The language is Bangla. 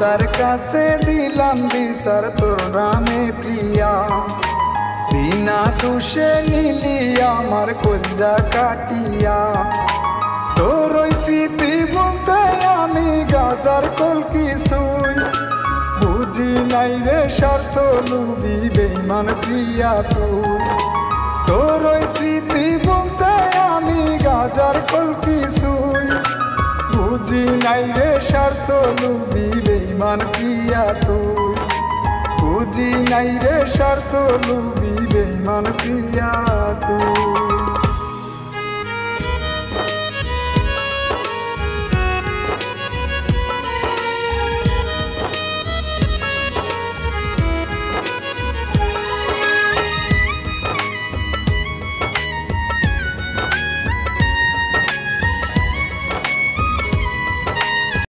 খোদার কাছে দিলাম বিচার তোর নামে প্রিয়া, বিনা দোষে নিলি আমার কলজা কাটিয়া। তোর ওই স্মৃতি বলতে আমি গাজার কল কিছুই বুঝি নাই রে স্বার্থ লুবি বেঈমান প্রিয়া তুই। তোর ওই স্মৃতি বলতে আমি গাজার কল কিছুই বুঝি নাই রে স্বার্থ লুবি বেঈমান প্রিয়া তুই। বুঝি নাই রে স্বার্থ লুবি বেঈমান প্রিয়া তুই।